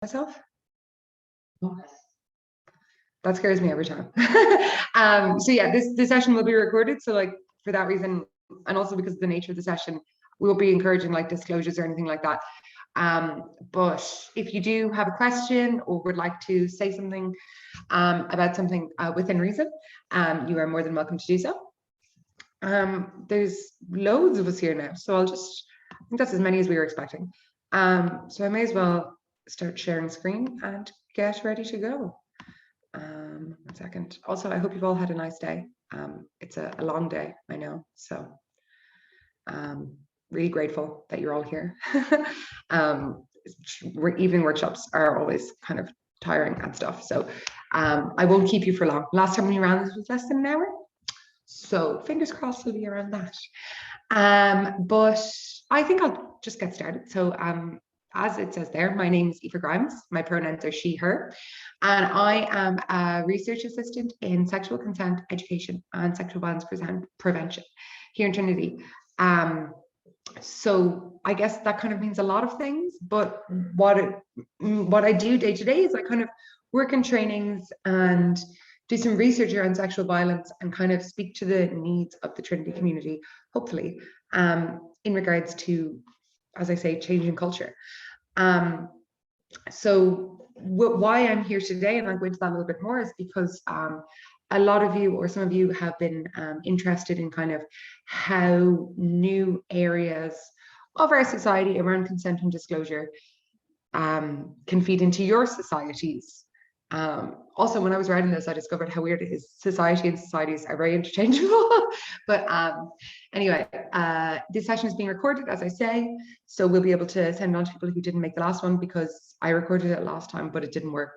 myself? That scares me every time. So yeah, this session will be recorded. So like for that reason, and also because of the nature of the session, we won't be encouraging like disclosures or anything like that. But if you do have a question or would like to say something about something within reason, you are more than welcome to do so. There's loads of us here now, so I think that's as many as we were expecting. So I may as well start sharing screen and get ready to go. 1 second. Also, I hope you've all had a nice day. It's a long day, I know, so really grateful that you're all here. Evening workshops are always kind of tiring and stuff, so I won't keep you for long. Last time we ran this was less than an hour, so fingers crossed we'll be around that. But I think I'll just get started. So as it says there, my name is Aoife Grimes. My pronouns are she, her, and I am a research assistant in sexual consent education and sexual violence prevention here in Trinity. So I guess that kind of means a lot of things, but what I do day to day is I kind of work in trainings and do some research around sexual violence and kind of speak to the needs of the Trinity community, hopefully, in regards to, as I say, changing culture. So why I'm here today, and I'll go into that a little bit more, is because a lot of you, or some of you, have been interested in kind of how new areas of our society around consent and disclosure can feed into your societies. Also, when I was writing this, I discovered how weird it is. Society and societies are very interchangeable. But anyway, this session is being recorded, as I say, so we'll be able to send on to people who didn't make the last one, because I recorded it last time, but it didn't work.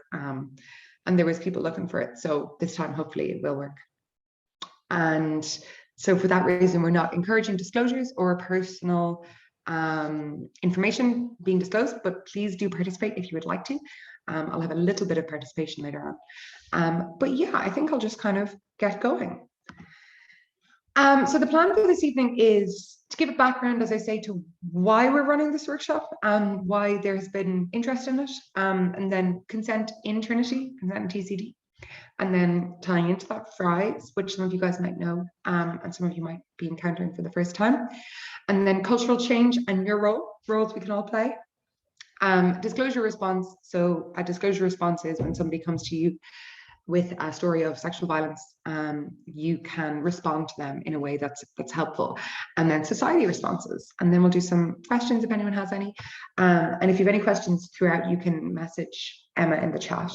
And there was people looking for it. So this time, hopefully it will work. And so for that reason, we're not encouraging disclosures or personal information being disclosed, but please do participate if you would like to. I'll have a little bit of participation later on. But yeah, I think I'll just kind of get going. So the plan for this evening is to give a background, as I say, to why we're running this workshop and why there has been interest in it, and then consent in Trinity, consent in TCD, and then tying into that fries, which some of you guys might know, and some of you might be encountering for the first time, and then cultural change and your roles we can all play. Disclosure response. So a disclosure response is when somebody comes to you with a story of sexual violence, you can respond to them in a way that's helpful. And then society responses. And then we'll do some questions if anyone has any. And if you have any questions throughout, you can message Emma in the chat,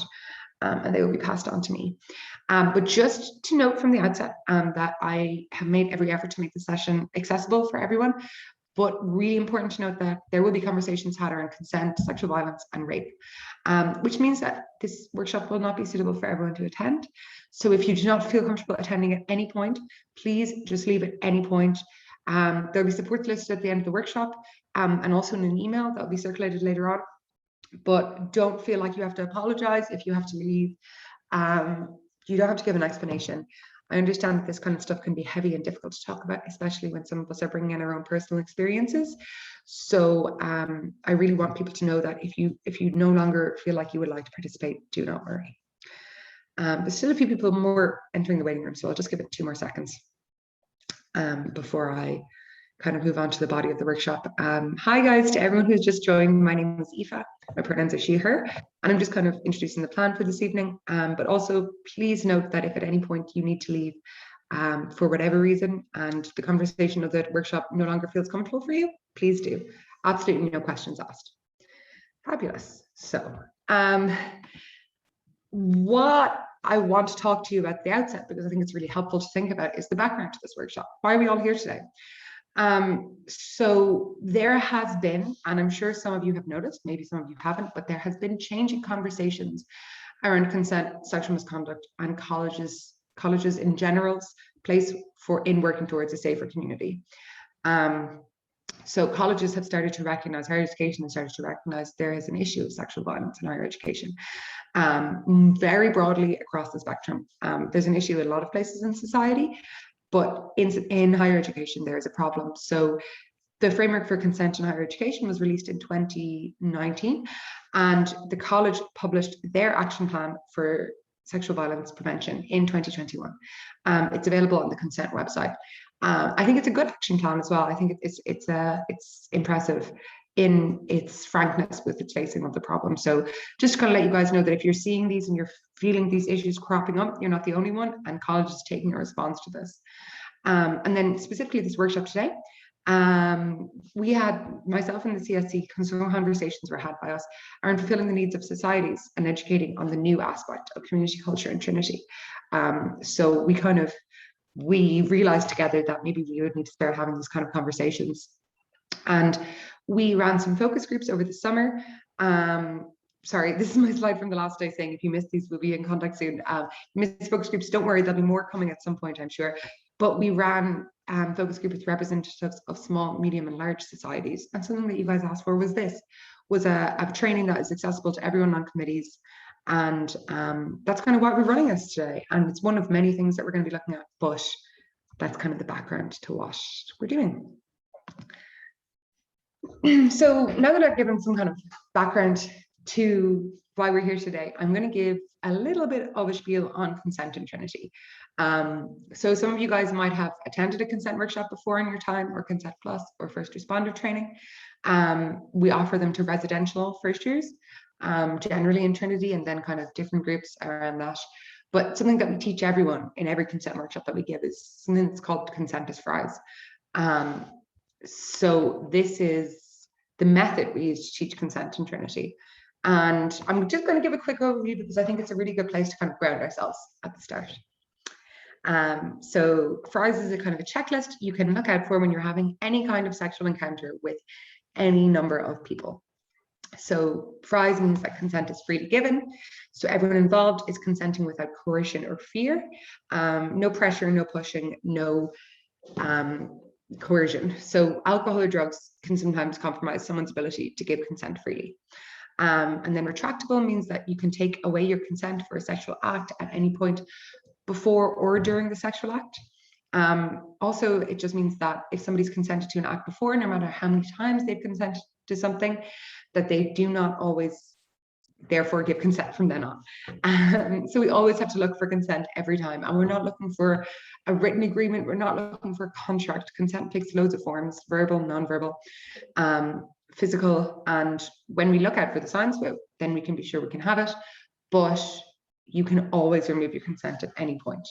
and they will be passed on to me. But just to note from the outset that I have made every effort to make the session accessible for everyone. But really important to note that there will be conversations had around consent, sexual violence, and rape, which means that this workshop will not be suitable for everyone to attend. So if you do not feel comfortable attending at any point, please just leave at any point. There'll be support listed at the end of the workshop, and also in an email that will be circulated later on. But don't feel like you have to apologize if you have to leave. You don't have to give an explanation. I understand that this kind of stuff can be heavy and difficult to talk about, especially when some of us are bringing in our own personal experiences. So I really want people to know that if you no longer feel like you would like to participate, do not worry. There's still a few people more entering the waiting room, so I'll just give it 2 more seconds before I kind of move on to the body of the workshop. Hi guys, to everyone who's just joined, my name is Aoife. My pronouns are she, her, and I'm just kind of introducing the plan for this evening. But also please note that if at any point you need to leave for whatever reason and the conversation of the workshop no longer feels comfortable for you, please do. Absolutely no questions asked. Fabulous. So what I want to talk to you about at the outset, because I think it's really helpful to think about, is the background to this workshop. Why are we all here today? So there has been, and I'm sure some of you have noticed, maybe some of you haven't, but there has been changing conversations around consent, sexual misconduct, and colleges in general's place in working towards a safer community. So colleges have started to recognize, higher education has started to recognize there is an issue of sexual violence in higher education, very broadly across the spectrum. There's an issue in a lot of places in society, but in higher education, there is a problem. So The framework for consent in higher education was released in 2019, and the college published their action plan for sexual violence prevention in 2021. It's available on the consent website. I think it's a good action plan as well. I think it's impressive in its frankness with its facing of the problem. So just to kind of let you guys know that if you're seeing these and you're feeling these issues cropping up, you're not the only one, and college is taking a response to this. And then specifically this workshop today, we had, myself and the CSC, some conversations were had by us around fulfilling the needs of societies and educating on the new aspect of community culture in Trinity. So we realized together that maybe we would need to start having these kind of conversations. And we ran some focus groups over the summer. Sorry, this is my slide from the last day saying if you missed these, we'll be in contact soon. Missed focus groups, don't worry, there'll be more coming at some point, I'm sure. But we ran focus groups with representatives of small, medium, and large societies. And something that you guys asked for was a training that is accessible to everyone on committees. And that's kind of what we're running as today. And it's one of many things that we're going to be looking at, but that's kind of the background to what we're doing. So now that I've given some kind of background to why we're here today, I'm going to give a little bit of a spiel on consent in Trinity. So some of you guys might have attended a consent workshop before in your time, or Consent Plus, or first responder training. We offer them to residential first years, generally in Trinity, and then kind of different groups around that. But something that we teach everyone in every consent workshop that we give is something that's called consent as fries. So this is the method we use to teach consent in Trinity. And I'm just going to give a quick overview because I think it's a really good place to kind of ground ourselves at the start. So fries is a kind of a checklist you can look out for when you're having any kind of sexual encounter with any number of people. So fries means that consent is freely given. So everyone involved is consenting without coercion or fear. No pressure, no pushing, no coercion. So alcohol or drugs can sometimes compromise someone's ability to give consent freely. And then retractable means that you can take away your consent for a sexual act at any point before or during the sexual act. Also, it just means that if somebody's consented to an act before, no matter how many times they've consented to something, that they do not always therefore give consent from then on. So we always have to look for consent every time, and we're not looking for a written agreement, we're not looking for a contract. Consent takes loads of forms: verbal, non-verbal, physical, and when we look out for the signs, then we can be sure we can have it, but you can always remove your consent at any point.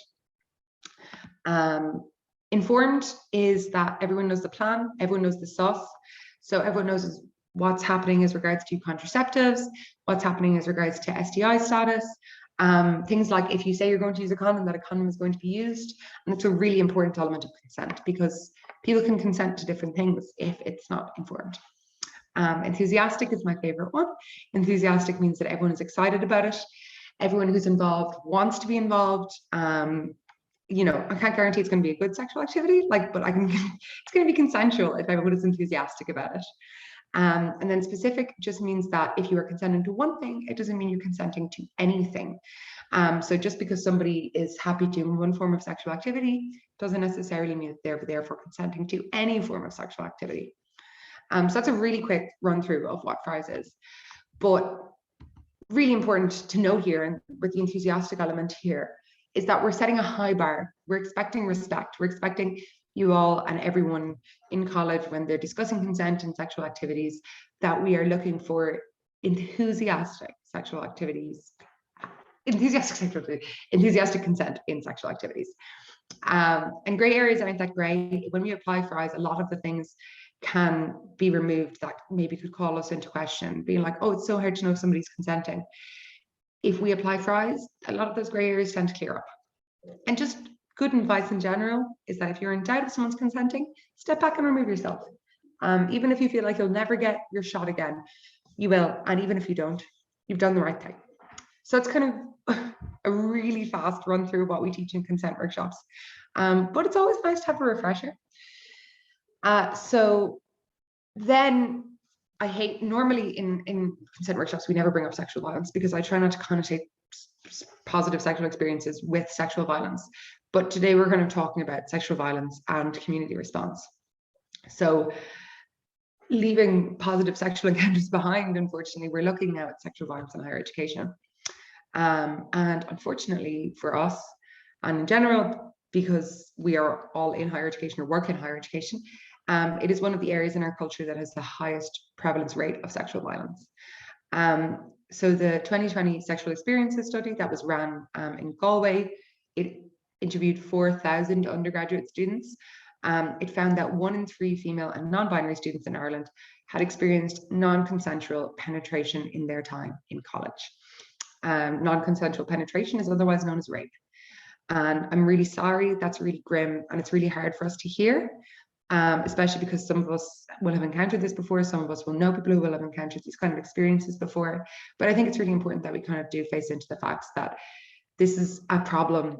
Informed is that everyone knows the plan, everyone knows the sauce, so everyone knows what's happening as regards to contraceptives, what's happening as regards to STI status, things like if you say you're going to use a condom, that a condom is going to be used. And it's a really important element of consent because people can consent to different things if it's not informed. Enthusiastic is my favorite one. Enthusiastic means that everyone is excited about it. Everyone who's involved wants to be involved. You know, I can't guarantee it's going to be a good sexual activity, but it's going to be consensual if everyone is enthusiastic about it. And then specific just means that if you are consenting to one thing, it doesn't mean you're consenting to anything. So just because somebody is happy doing one form of sexual activity doesn't necessarily mean that they're therefore consenting to any form of sexual activity. So that's a really quick run through of what fries is. But really important to note here, and with the enthusiastic element here, is that we're setting a high bar. We're expecting respect. We're expecting you all and everyone in college, when they're discussing consent and sexual activities, that we are looking for enthusiastic consent in sexual activities. And gray areas aren't that gray. When we apply fries, a lot of the things can be removed that maybe could call us into question, being like, oh, it's so hard to know if somebody's consenting. If we apply fries, a lot of those gray areas tend to clear up. And just good advice in general is that if you're in doubt if someone's consenting, step back and remove yourself. Even if you feel like you'll never get your shot again, you will. And even if you don't, you've done the right thing. So it's kind of a really fast run through what we teach in consent workshops. But it's always nice to have a refresher. So then I hate, normally in consent workshops, we never bring up sexual violence because I try not to connotate positive sexual experiences with sexual violence. But today we're going to be talking about sexual violence and community response. So leaving positive sexual encounters behind, unfortunately, we're looking now at sexual violence in higher education. And unfortunately for us, and in general, because we are all in higher education or work in higher education, it is one of the areas in our culture that has the highest prevalence rate of sexual violence. So the 2020 sexual experiences study that was ran in Galway, it interviewed 4,000 undergraduate students. It found that 1 in 3 female and non-binary students in Ireland had experienced non-consensual penetration in their time in college. Non-consensual penetration is otherwise known as rape. And I'm really sorry, that's really grim, and it's really hard for us to hear, especially because some of us will have encountered this before, some of us will know people who will have encountered these kind of experiences before. But I think it's really important that we kind of do face into the facts that this is a problem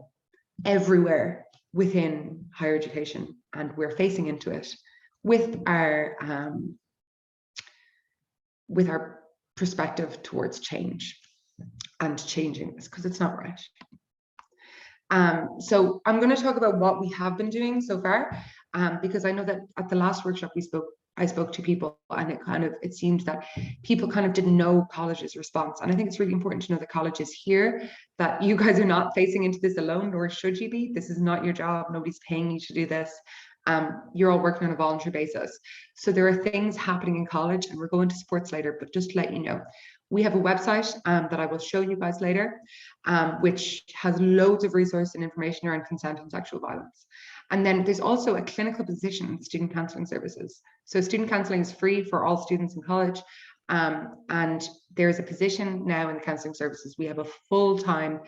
everywhere within higher education, and we're facing into it with our perspective towards change and changing this, because it's not right. So I'm going to talk about what we have been doing so far, because I know that at the last workshop I spoke to people, and it seemed that people kind of didn't know college's response. And I think it's really important to know that college is here, that you guys are not facing into this alone, nor should you be. This is not your job. Nobody's paying you to do this. You're all working on a voluntary basis. So there are things happening in college, and we're going to sports later, but just to let you know, we have a website that I will show you guys later, which has loads of resources and information around consent and sexual violence. And then there's also a clinical position in student counselling services. So student counselling is free for all students in college. And there's a position now in the counselling services. We have a full-time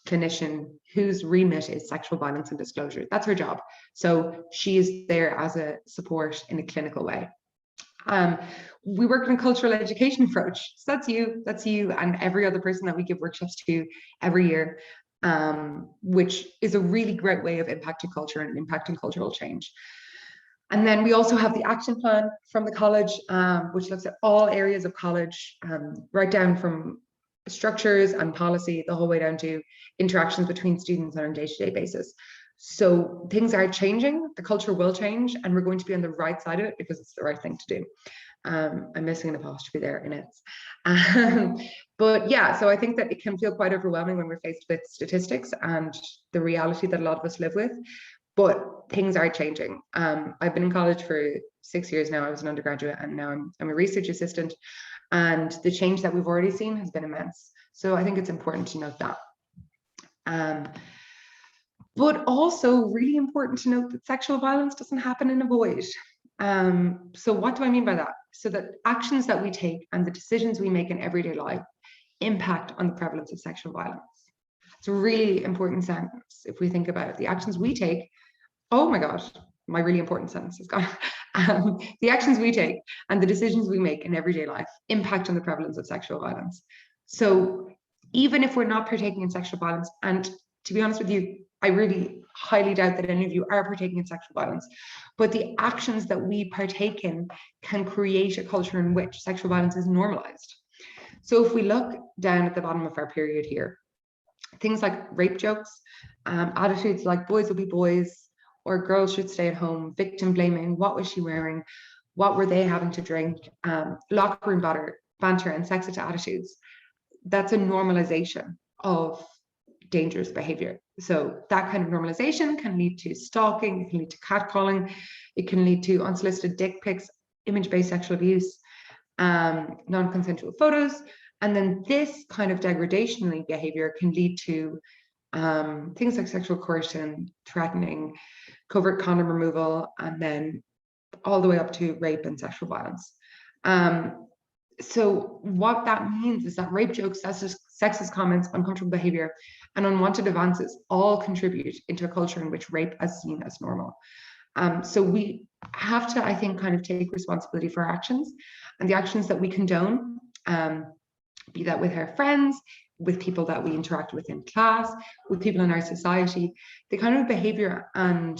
clinician whose remit is sexual violence and disclosure. That's her job. So she is there as a support in a clinical way. We work in a cultural education approach. So that's you and every other person that we give workshops to every year, which is a really great way of impacting culture and impacting cultural change. And then we also have the action plan from the college, which looks at all areas of college, right down from structures and policy, the whole way down to interactions between students on a day-to-day basis. So things are changing, the culture will change, and we're going to be on the right side of it because it's the right thing to do. I'm missing an apostrophe there in it. But yeah, so I think that it can feel quite overwhelming when we're faced with statistics and the reality that a lot of us live with, but things are changing. I've been in college for 6 years now. I was an undergraduate, and now I'm a research assistant, and the change that we've already seen has been immense. So I think it's important to note that. But also really important to note that sexual violence doesn't happen in a void. So what do I mean by that? So that actions that we take and the decisions we make in everyday life impact on the prevalence of sexual violence. It's a really important sentence if we think about it. The actions we take, oh my God, my really important sentence is gone. The actions we take and the decisions we make in everyday life impact on the prevalence of sexual violence. So even if we're not partaking in sexual violence, and to be honest with you, I really highly doubt that any of you are partaking in sexual violence, but the actions that we partake in can create a culture in which sexual violence is normalized. So if we look down at the bottom of our period here, things like rape jokes, attitudes like boys will be boys, or girls should stay at home, victim blaming, what was she wearing, what were they having to drink, locker room banter and sexist attitudes, that's a normalization of dangerous behavior. So that kind of normalization can lead to stalking, it can lead to catcalling, it can lead to unsolicited dick pics, image-based sexual abuse, non-consensual photos. And then this kind of degradation behavior can lead to things like sexual coercion, threatening, covert condom removal, and then all the way up to rape and sexual violence. So what that means is that rape jokes, sexist comments, uncomfortable behavior, and unwanted advances all contribute into a culture in which rape is seen as normal. So we have to, I think, kind of take responsibility for our actions, and the actions that we condone, be that with our friends, with people that we interact with in class, with people in our society, the kind of behavior and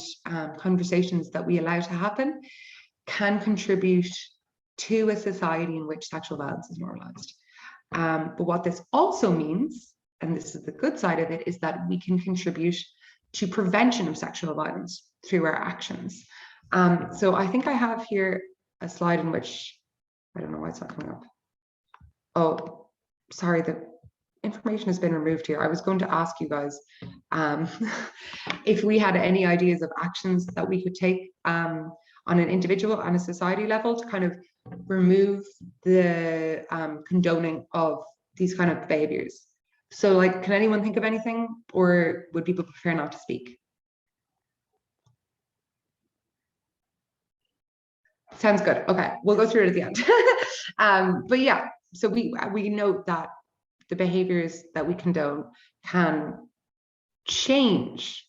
conversations that we allow to happen can contribute to a society in which sexual violence is normalized. But what this also means, and this is the good side of it, is that we can contribute to prevention of sexual violence through our actions. So I think I have here a slide in which, I don't know why it's not coming up. Oh, sorry, the information has been removed here. I was going to ask you guys if we had any ideas of actions that we could take on an individual and a society level to kind of remove the condoning of these kind of behaviors. So like, can anyone think of anything, or would people prefer not to speak? Sounds good. Okay, we'll go through it at the end. But yeah, so we note that the behaviors that we condone can change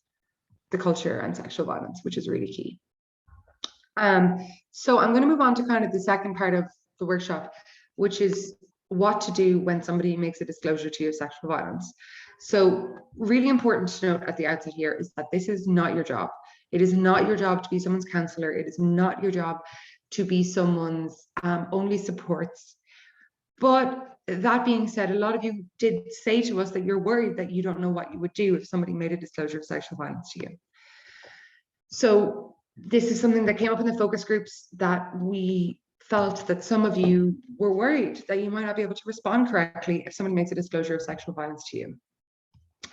the culture and sexual violence, which is really key. So I'm going to move on to kind of the second part of the workshop, which is what to do when somebody makes a disclosure to you of sexual violence. So really important to note at the outset here is that this is not your job. It is not your job to be someone's counselor. It is not your job to be someone's only supports. But that being said, a lot of you did say to us that you're worried that you don't know what you would do if somebody made a disclosure of sexual violence to you. So this is something that came up in the focus groups, that we felt that some of you were worried that you might not be able to respond correctly if someone makes a disclosure of sexual violence to you.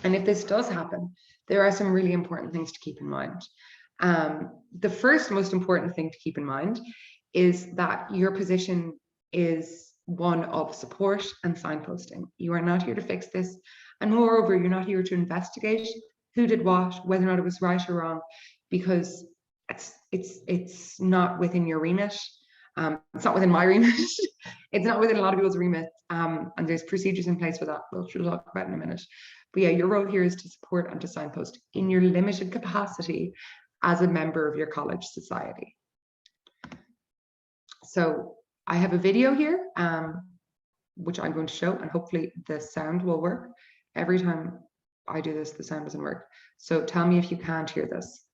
And if this does happen, there are some really important things to keep in mind. The first most important thing to keep in mind is that your position is one of support and signposting. You are not here to fix this. And moreover, you're not here to investigate who did what, whether or not it was right or wrong, because it's not within your remit. It's not within my remit. It's not within a lot of people's remit. And there's procedures in place for that, which we'll talk about in a minute. But yeah, your role here is to support and to signpost in your limited capacity as a member of your college society. So I have a video here, which I'm going to show, and hopefully the sound will work. Every time I do this, the sound doesn't work. So tell me if you can't hear this.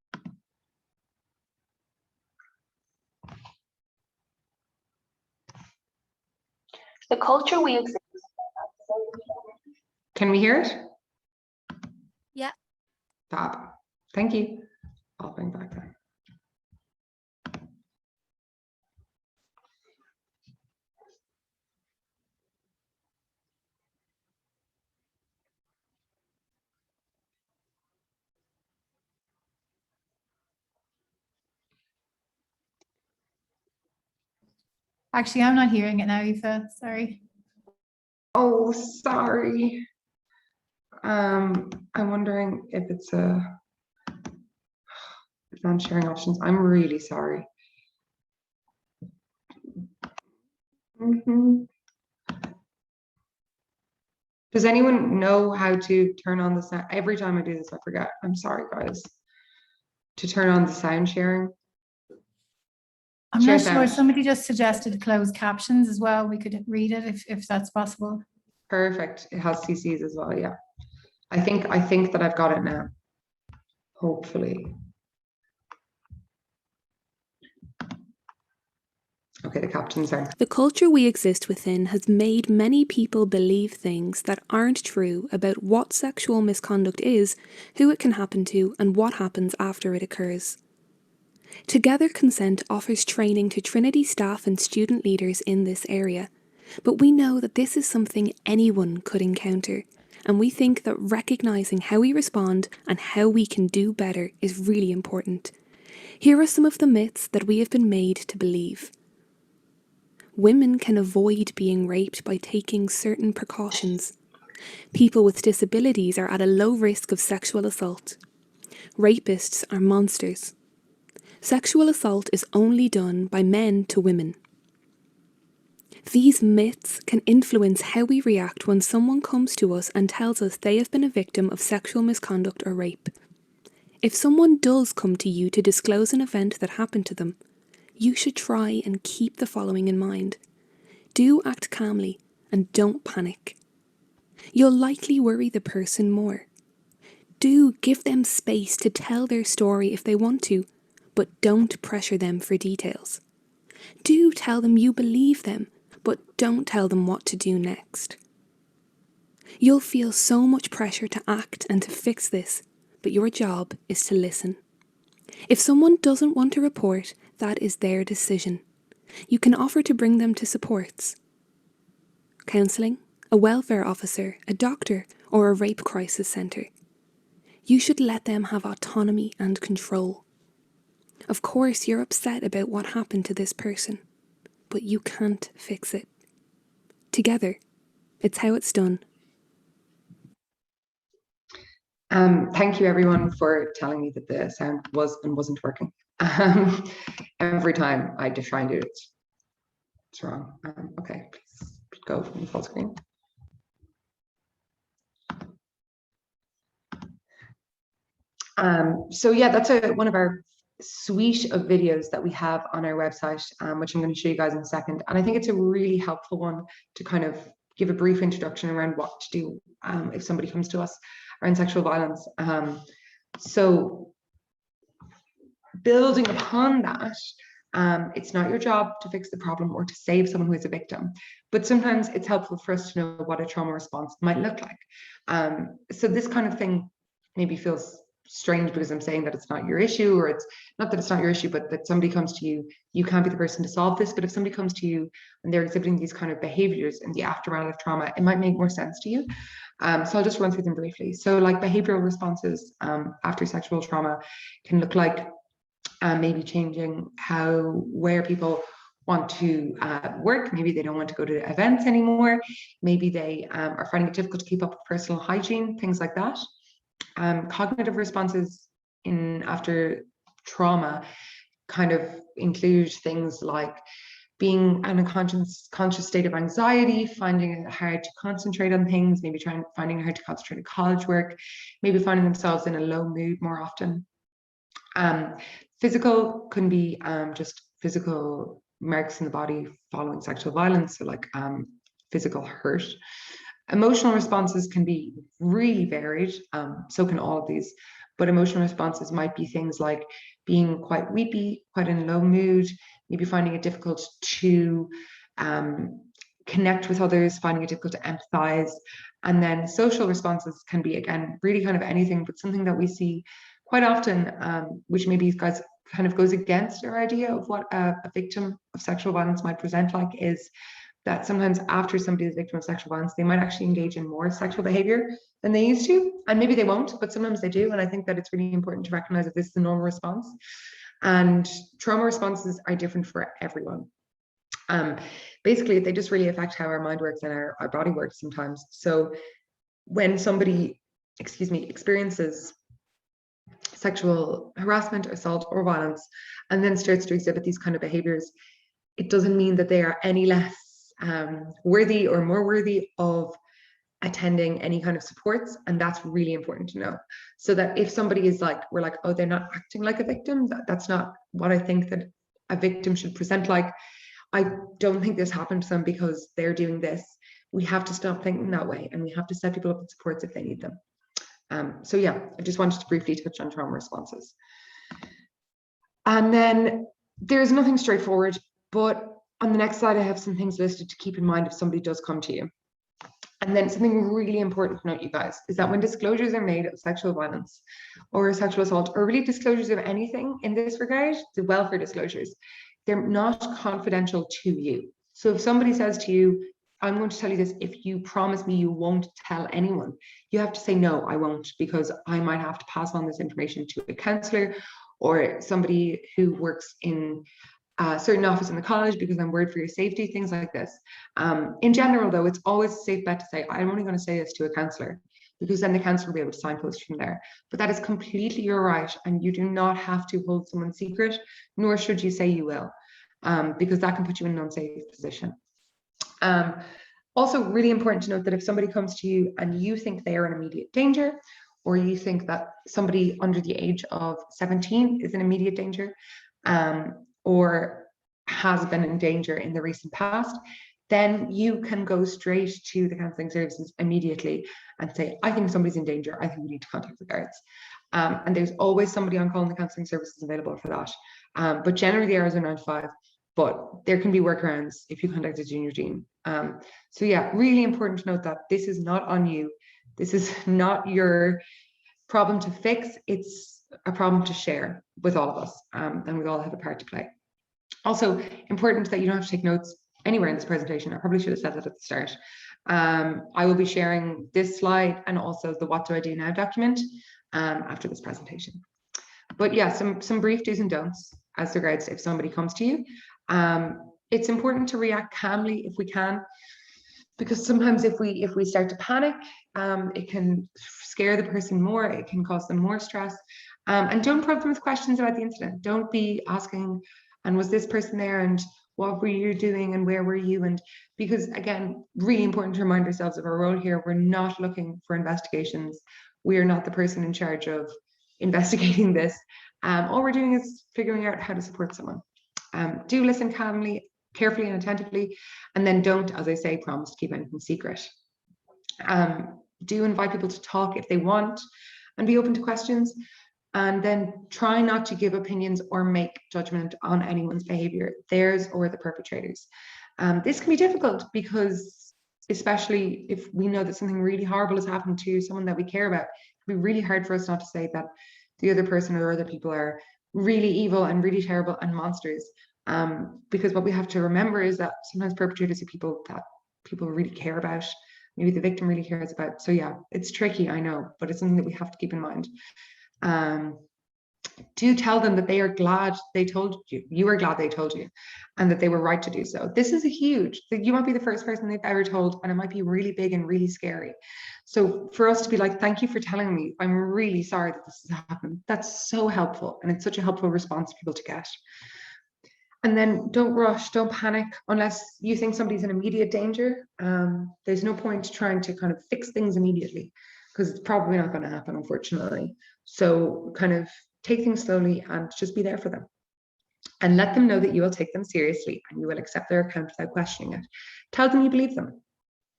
The culture we exist. Can we hear it? Yeah. Fab. Thank you. I'll bring back that. Actually, I'm not hearing it now, Aoife. Sorry. Oh, sorry. I'm wondering if it's a advanced sharing options. I'm really sorry. Does anyone know how to turn on the sound? Every time I do this, I forget. I'm sorry, guys. To turn on the sound sharing. I'm not sure. Somebody just suggested closed captions as well. We could read it if that's possible. Perfect. It has CCs as well. Yeah. I think that I've got it now. Hopefully. Okay, the captions are. The culture we exist within has made many people believe things that aren't true about what sexual misconduct is, who it can happen to, and what happens after it occurs. Together Consent offers training to Trinity staff and student leaders in this area, but we know that this is something anyone could encounter, and we think that recognising how we respond and how we can do better is really important. Here are some of the myths that we have been made to believe. Women can avoid being raped by taking certain precautions. People with disabilities are at a low risk of sexual assault. Rapists are monsters. Sexual assault is only done by men to women. These myths can influence how we react when someone comes to us and tells us they have been a victim of sexual misconduct or rape. If someone does come to you to disclose an event that happened to them, you should try and keep the following in mind. Do act calmly and don't panic. You'll likely worry the person more. Do give them space to tell their story if they want to, but don't pressure them for details. Do tell them you believe them, but don't tell them what to do next. You'll feel so much pressure to act and to fix this, but your job is to listen. If someone doesn't want to report, that is their decision. You can offer to bring them to supports. Counselling, a welfare officer, a doctor, or a rape crisis centre. You should let them have autonomy and control. Of course, you're upset about what happened to this person, but you can't fix it. Together, it's how it's done. Thank you everyone for telling me that the sound was and wasn't working. Every time I try and do it, it's wrong. Okay, please go from full screen. So yeah, that's one of our suite of videos that we have on our website, which I'm going to show you guys in a second. And I think it's a really helpful one to kind of give a brief introduction around what to do if somebody comes to us around sexual violence. So building upon that, it's not your job to fix the problem or to save someone who is a victim, but sometimes it's helpful for us to know what a trauma response might look like. So this kind of thing maybe feels strange because I'm saying that it's not your issue, or it's not that it's not your issue, but that somebody comes to you, you can't be the person to solve this. But if somebody comes to you and they're exhibiting these kind of behaviors in the aftermath of trauma, it might make more sense to you. So I'll just run through them briefly. So like behavioral responses after sexual trauma can look like maybe changing where people want to work. Maybe they don't want to go to events anymore. Maybe they are finding it difficult to keep up with personal hygiene, things like that. Cognitive responses after trauma kind of include things like being in a conscious state of anxiety, finding it hard to concentrate on things, maybe finding it hard to concentrate on college work, maybe finding themselves in a low mood more often. Physical can be just physical marks in the body following sexual violence, so like physical hurt. Emotional responses can be really varied, so can all of these, but emotional responses might be things like being quite weepy, quite in low mood, maybe finding it difficult to connect with others, finding it difficult to empathize. And then social responses can be, again, really kind of anything, but something that we see quite often, which maybe guys kind of goes against our idea of what a victim of sexual violence might present like, is that sometimes after somebody is a victim of sexual violence, they might actually engage in more sexual behavior than they used to. And maybe they won't, but sometimes they do. And I think that it's really important to recognize that this is the normal response. And trauma responses are different for everyone. Basically, they just really affect how our mind works and our body works sometimes. So when somebody, experiences sexual harassment, assault, or violence, and then starts to exhibit these kind of behaviors, it doesn't mean that they are any less worthy or more worthy of attending any kind of supports. And that's really important to know, so that if somebody is like, we're like, oh, they're not acting like a victim, that's not what I think that a victim should present like. I don't think this happened to them because they're doing this. We have to stop thinking that way, and we have to set people up with supports if they need them. So yeah, I just wanted to briefly touch on trauma responses. And then there's nothing straightforward, but on the next slide, I have some things listed to keep in mind if somebody does come to you. And then something really important to note, you guys, is that when disclosures are made of sexual violence or sexual assault, or really disclosures of anything in this regard, the welfare disclosures, they're not confidential to you. So if somebody says to you, I'm going to tell you this, if you promise me you won't tell anyone, you have to say, no, I won't, because I might have to pass on this information to a counsellor or somebody who works in a certain office in the college, because I'm worried for your safety, things like this. In general, though, it's always a safe bet to say, I'm only going to say this to a counsellor, because then the counsellor will be able to signpost from there. But that is completely your right, and you do not have to hold someone's secret, nor should you say you will, because that can put you in an unsafe position. Also really important to note that if somebody comes to you and you think they are in immediate danger, or you think that somebody under the age of 17 is in immediate danger, or has been in danger in the recent past, then you can go straight to the counselling services immediately and say, I think somebody's in danger, I think we need to contact the guards. And there's always somebody on call in the counselling services available for that. But generally the hours are 9 to 5, but there can be workarounds if you contact a junior dean. So yeah, really important to note that this is not on you. This is not your problem to fix. It's a problem to share with all of us, and we all have a part to play. Also important that you don't have to take notes anywhere in this presentation. I probably should have said that at the start. I will be sharing this slide and also the What Do I Do Now document after this presentation. But yeah, some brief do's and don'ts as regards if somebody comes to you. It's important to react calmly if we can, because sometimes if we start to panic, it can scare the person more, it can cause them more stress. And don't probe them with questions about the incident. Don't be asking, and was this person there, and what were you doing, and where were you? And because again, really important to remind ourselves of our role here. We're not looking for investigations. We are not the person in charge of investigating this. All we're doing is figuring out how to support someone. Do listen calmly, carefully and attentively, and then don't, as I say, promise to keep anything secret. Do invite people to talk if they want and be open to questions, and then try not to give opinions or make judgment on anyone's behavior, theirs or the perpetrators. This can be difficult because, especially if we know that something really horrible has happened to someone that we care about, it can be really hard for us not to say that the other person or other people are really evil and really terrible and monsters. Because what we have to remember is that sometimes perpetrators are people that people really care about, maybe the victim really cares about. So yeah, it's tricky, I know, but it's something that we have to keep in mind. Do tell them that they are glad they told you, you are glad they told you, and that they were right to do so. This is a huge, you might be the first person they've ever told, and it might be really big and really scary. So for us to be like, thank you for telling me, I'm really sorry that this has happened. That's so helpful, and it's such a helpful response for people to get. And then don't rush, don't panic unless you think somebody's in immediate danger. There's no point trying to kind of fix things immediately, because it's probably not going to happen, unfortunately. So kind of take things slowly and just be there for them. And let them know that you will take them seriously and you will accept their account without questioning it. Tell them you believe them.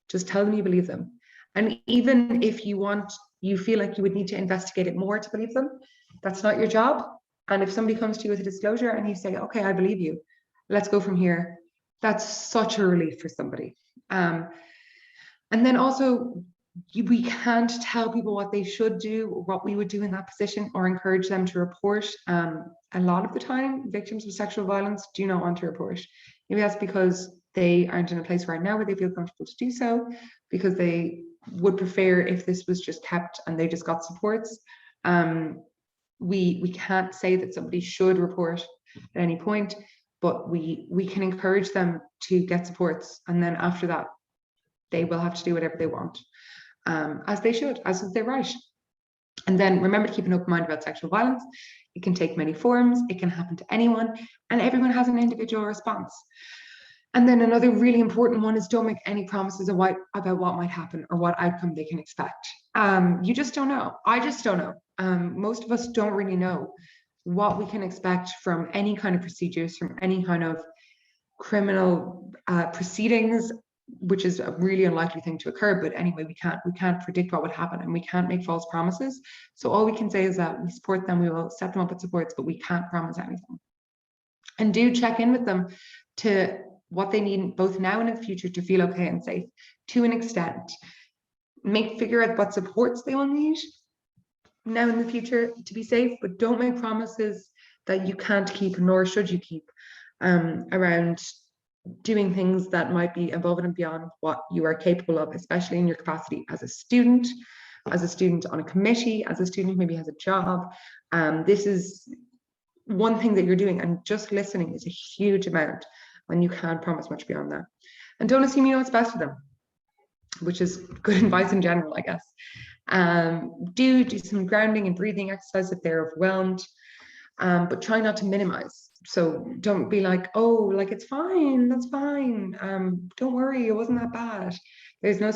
Just tell them you believe them. And even if you feel like you would need to investigate it more to believe them, that's not your job. And if somebody comes to you with a disclosure and you say, okay, I believe you, let's go from here, that's such a relief for somebody. And then also, we can't tell people what they should do or what we would do in that position, or encourage them to report. A lot of the time, victims of sexual violence do not want to report. Maybe that's because they aren't in a place right now where they feel comfortable to do so, because they would prefer if this was just kept and they just got supports. We can't say that somebody should report at any point, but we can encourage them to get supports, and then after that, they will have to do whatever they want, as they should, as is their right. And then remember to keep an open mind about sexual violence. It can take many forms, it can happen to anyone, and everyone has an individual response. And then another really important one is don't make any promises about what might happen or what outcome they can expect. You just don't know. I just don't know. Most of us don't really know what we can expect from any kind of procedures, from any kind of criminal proceedings, which is a really unlikely thing to occur. But anyway, we can't predict what would happen, and we can't make false promises. So all we can say is that we support them, we will set them up with supports, but we can't promise anything. And do check in with them to what they need both now and in the future to feel okay and safe, to an extent. Figure out what supports they will need now in the future to be safe, but don't make promises that you can't keep, nor should you keep, around doing things that might be above and beyond what you are capable of, especially in your capacity as a student on a committee, as a student who maybe has a job. This is one thing that you're doing, and just listening is a huge amount when you can't promise much beyond that. And don't assume you know what's best for them, which is good advice in general, I guess. Do some grounding and breathing exercise if they're overwhelmed, but try not to minimize. So don't be like, oh, like it's fine, that's fine. Don't worry, it wasn't that bad. There's no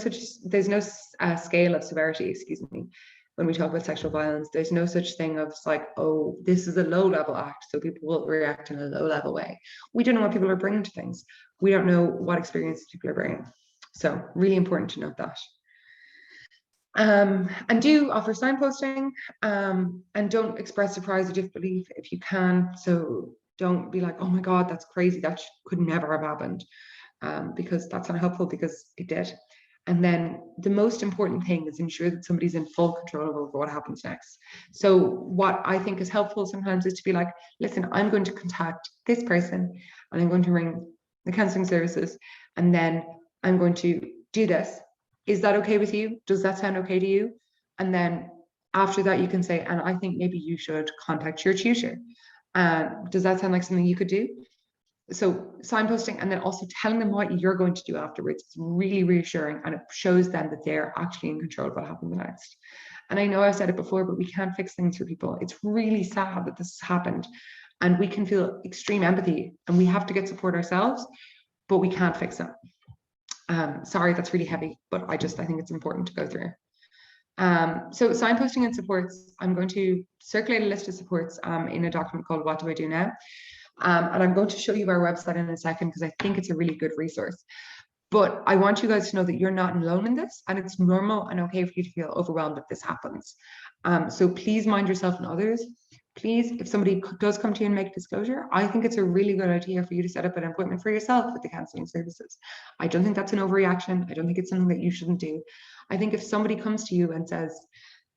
scale of severity, excuse me. When we talk about sexual violence, there's no such thing of like, oh, this is a low level act, so people will react in a low level way. We don't know what people are bringing to things. We don't know what experiences people are bringing. So really important to note that. And do offer signposting, and don't express surprise or disbelief if you can. So don't be like, oh my God, that's crazy, that could never have happened, because that's not helpful, because it did. And then the most important thing is ensure that somebody's in full control over what happens next. So what I think is helpful sometimes is to be like, listen, I'm going to contact this person and I'm going to ring the counselling services and then I'm going to do this. Is that okay with you? Does that sound okay to you? And then after that, you can say, and I think maybe you should contact your tutor. Does that sound like something you could do? So signposting and then also telling them what you're going to do afterwards is really reassuring, and it shows them that they're actually in control of what happens next. And I know I've said it before, but we can't fix things for people. It's really sad that this has happened, and we can feel extreme empathy and we have to get support ourselves, but we can't fix them. Sorry, that's really heavy, but I think it's important to go through. So signposting and supports, I'm going to circulate a list of supports in a document called What Do I Do Now? And I'm going to show you our website in a second because I think it's a really good resource. But I want you guys to know that you're not alone in this, and it's normal and okay for you to feel overwhelmed if this happens. So please mind yourself and others. Please, if somebody does come to you and make a disclosure, I think it's a really good idea for you to set up an appointment for yourself with the counselling services. I don't think that's an overreaction. I don't think it's something that you shouldn't do. I think if somebody comes to you and says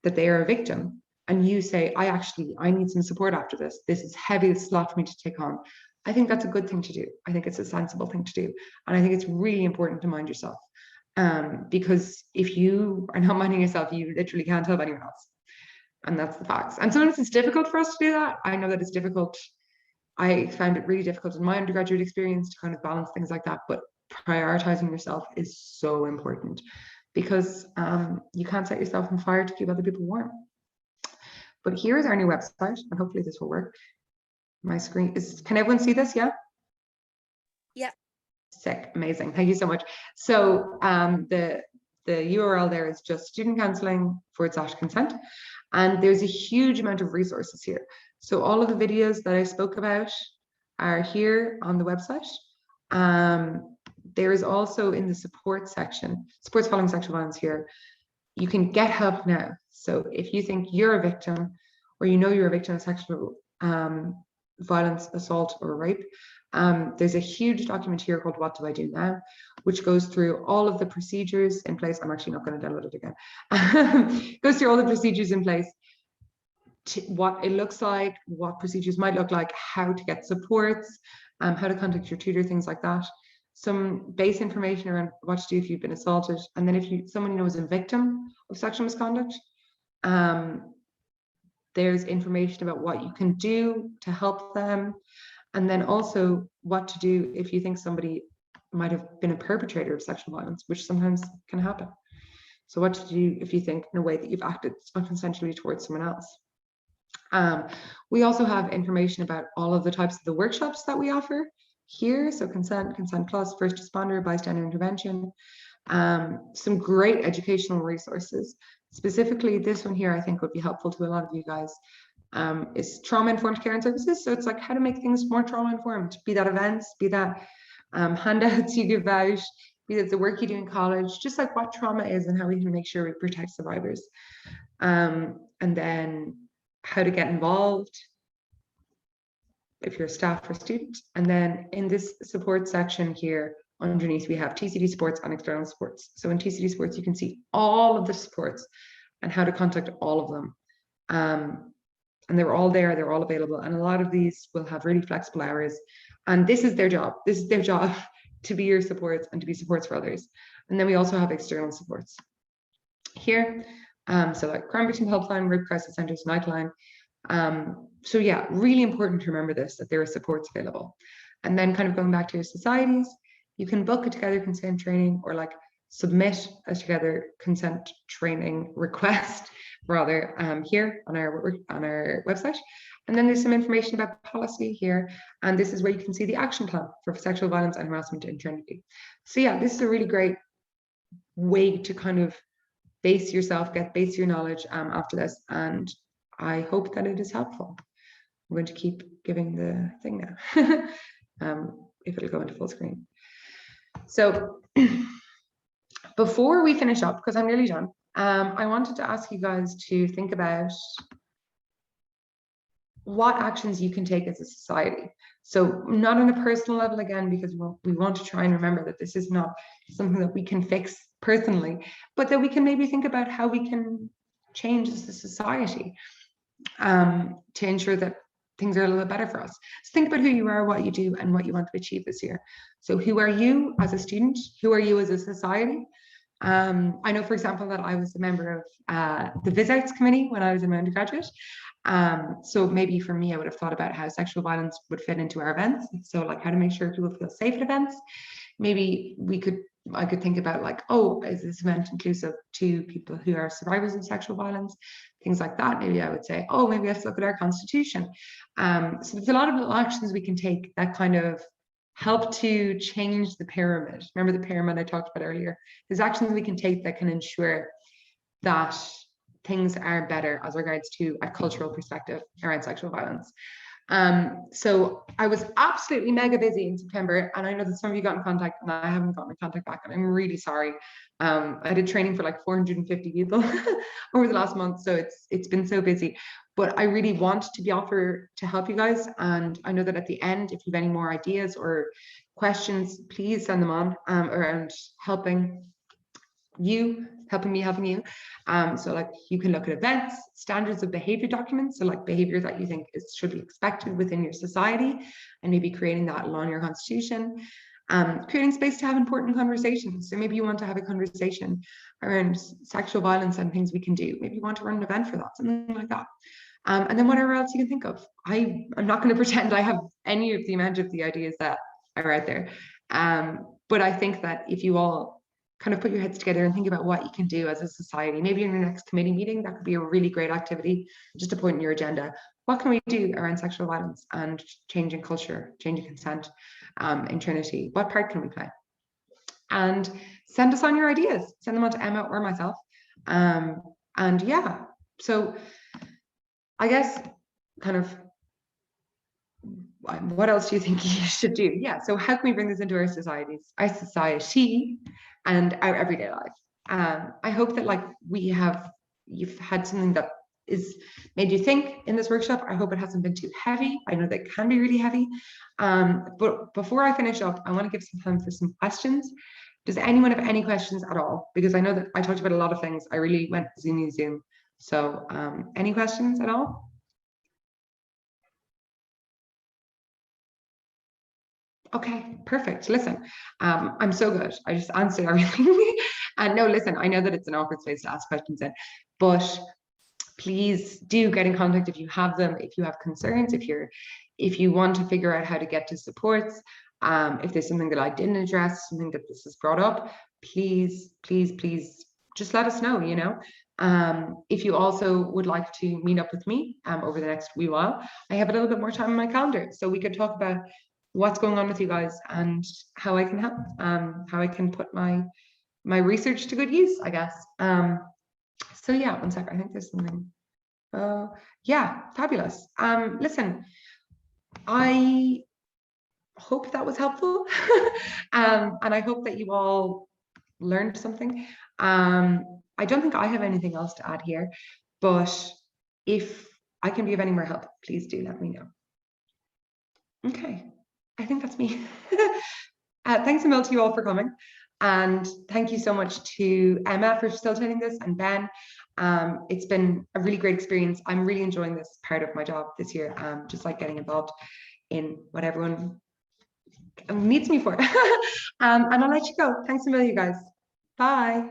that they are a victim, and you say, I need some support after this. This is heavy, this is a lot for me to take on. I think that's a good thing to do. I think it's a sensible thing to do. And I think it's really important to mind yourself. Because if you are not minding yourself, you literally can't help anyone else. And that's the facts. And sometimes it's difficult for us to do that. I know that it's difficult. I found it really difficult in my undergraduate experience to kind of balance things like that. But prioritizing yourself is so important, because you can't set yourself on fire to keep other people warm. But here is our new website, and hopefully this will work. My screen is, can everyone see this? Yeah? Yeah. Sick, amazing. Thank you so much. So the URL there is just studentcounselling.com/consent. And there's a huge amount of resources here. So all of the videos that I spoke about are here on the website. There is also in the support section, supports following sexual violence here, you can get help now. So if you think you're a victim, or you know you're a victim of sexual violence, assault, or rape, there's a huge document here called What Do I Do Now?, which goes through all of the procedures in place. I'm actually not going to download it again. Goes through all the procedures in place, what it looks like, what procedures might look like, how to get supports, how to contact your tutor, things like that. Some base information around what to do if you've been assaulted. And then if someone you know is a victim of sexual misconduct, there's information about what you can do to help them. And then also what to do if you think somebody might have been a perpetrator of sexual violence, which sometimes can happen. So what to do if you think in a way that you've acted unconsensually towards someone else. We also have information about all of the types of the workshops that we offer here. So consent, consent plus, first responder, bystander intervention, some great educational resources. Specifically, this one here I think would be helpful to a lot of you guys, is trauma-informed care and services. So it's like how to make things more trauma-informed, be that events, be that handouts you give out, be that the work you do in college, just like what trauma is and how we can make sure we protect survivors. And then how to get involved if you're a staff or student. And then in this support section here, underneath we have TCD supports and external supports. So in TCD supports, you can see all of the supports and how to contact all of them. And they're all there, they're all available. And a lot of these will have really flexible hours. And this is their job. This is their job, to be your supports and to be supports for others. And then we also have external supports here. So like crime victim helpline, rape crisis centers, nightline. So yeah, really important to remember this, that there are supports available. And then kind of going back to your societies, you can book a together consent training, or like submit a together consent training request rather, here on our website. And then there's some information about policy here, and this is where you can see the action plan for sexual violence and harassment in Trinity. So yeah, this is a really great way to kind of base your knowledge after this, and I hope that it is helpful. I'm going to keep giving the thing now, if it'll go into full screen. So before we finish up, because I'm nearly done, I wanted to ask you guys to think about what actions you can take as a society. So not on a personal level again, because we want to try and remember that this is not something that we can fix personally, but that we can maybe think about how we can change as a society to ensure that things are a little bit better for us. So think about who you are, what you do, and what you want to achieve this year. So who are you as a student? Who are you as a society? I know, for example, that I was a member of the Viz Arts committee when I was in my undergraduate. So maybe for me, I would have thought about how sexual violence would fit into our events. So like how to make sure people feel safe at events. Maybe I could think about like, oh, is this event inclusive to people who are survivors of sexual violence? Things like that. Maybe I would say, oh, maybe let's look at our constitution. So there's a lot of little actions we can take that kind of help to change the pyramid. Remember the pyramid I talked about earlier? There's actions we can take that can ensure that things are better as regards to a cultural perspective around sexual violence. So I was absolutely mega busy in September, and I know that some of you got in contact and I haven't gotten in contact back, and I'm really sorry. I did training for like 450 people over the last month, so it's been so busy. But I really want to be offered to help you guys, and I know that at the end, if you have any more ideas or questions, please send them on around helping me, helping you. So like you can look at events, standards of behavior documents, so like behavior that you think should be expected within your society, and maybe creating that law in your constitution. Creating space to have important conversations. So maybe you want to have a conversation around sexual violence and things we can do. Maybe you want to run an event for that, something like that. And then whatever else you can think of. I'm not going to pretend I have any of the amount of the ideas that are out there. But I think that if you all kind of put your heads together and think about what you can do as a society, maybe in your next committee meeting, that could be a really great activity, just to put in your agenda. What can we do around sexual violence and changing culture, changing consent in Trinity? What part can we play? And send us on your ideas. Send them on to Emma or myself. And yeah, so I guess kind of what else do you think you should do? Yeah, so how can we bring this into our society and our everyday life? I hope that like you've had something that is made you think in this workshop. I hope it hasn't been too heavy. I know that it can be really heavy. But before I finish up, I want to give some time for some questions. Does anyone have any questions at all? Because I know that I talked about a lot of things. I really went Zoom. So any questions at all? Okay, perfect. Listen, I'm so good. I just answered everything. And no, listen, I know that it's an awkward space to ask questions in, but please do get in contact if you have them, if you have concerns, if you want to figure out how to get to supports, if there's something that I didn't address, something that this has brought up, please just let us know, you know. If you also would like to meet up with me over the next wee while, I have a little bit more time on my calendar, so we could talk about what's going on with you guys and how I can help, how I can put my research to good use, I guess. So yeah, one sec, I think there's something. Yeah, fabulous. Listen, I hope that was helpful. And I hope that you all learned something. I don't think I have anything else to add here, but if I can be of any more help, please do let me know. Okay, I think that's me. Thanks a million to you all for coming. And thank you so much to Emma for facilitating this, and Ben. It's been a really great experience. I'm really enjoying this part of my job this year, just like getting involved in what everyone needs me for. And I'll let you go. Thanks a million, you guys. Bye.